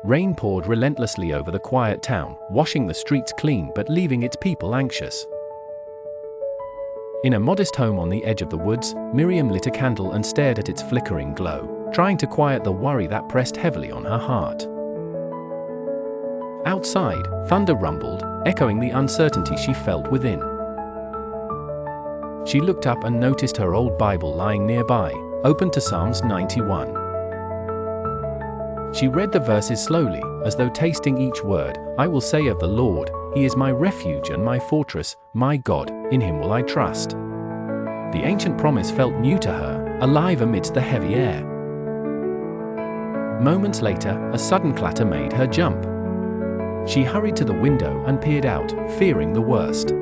Rain poured relentlessly over the quiet town, washing the streets clean but leaving its people anxious. In a modest home on the edge of the woods, Miriam lit a candle and stared at its flickering glow, trying to quiet the worry that pressed heavily on her heart. Outside, thunder rumbled, echoing the uncertainty she felt within. She looked up and noticed her old Bible lying nearby, open to Psalms 91. She read the verses slowly, as though tasting each word. "I will say of the Lord, He is my refuge and my fortress, my God, in Him will I trust." The ancient promise felt new to her, alive amidst the heavy air. Moments later, a sudden clatter made her jump. She hurried to the window and peered out, fearing the worst.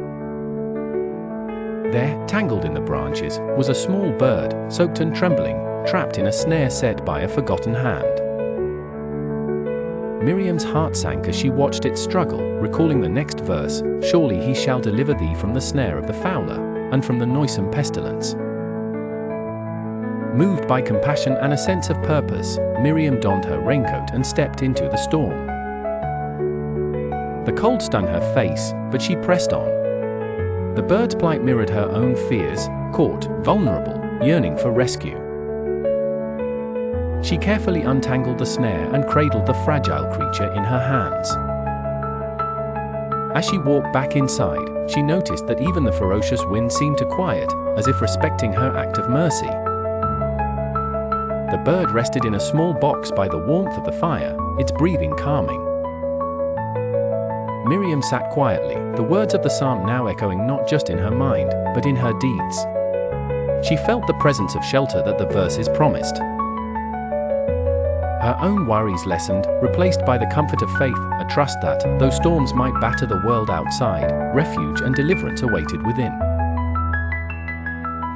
There, tangled in the branches, was a small bird, soaked and trembling, trapped in a snare set by a forgotten hand. Miriam's heart sank as she watched it struggle, recalling the next verse, "Surely He shall deliver thee from the snare of the fowler, and from the noisome pestilence." Moved by compassion and a sense of purpose, Miriam donned her raincoat and stepped into the storm. The cold stung her face, but she pressed on. The bird's plight mirrored her own fears, caught, vulnerable, yearning for rescue. She carefully untangled the snare and cradled the fragile creature in her hands. As she walked back inside, she noticed that even the ferocious wind seemed to quiet, as if respecting her act of mercy. The bird rested in a small box by the warmth of the fire, its breathing calming. Miriam sat quietly, the words of the psalm now echoing not just in her mind, but in her deeds. She felt the presence of shelter that the verses promised. Her own worries lessened, replaced by the comfort of faith, a trust that, though storms might batter the world outside, refuge and deliverance awaited within.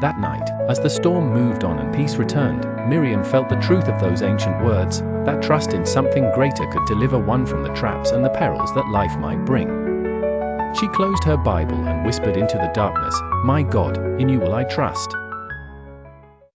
That night, as the storm moved on and peace returned, Miriam felt the truth of those ancient words, that trust in something greater could deliver one from the traps and the perils that life might bring. She closed her Bible and whispered into the darkness, "My God, in you will I trust."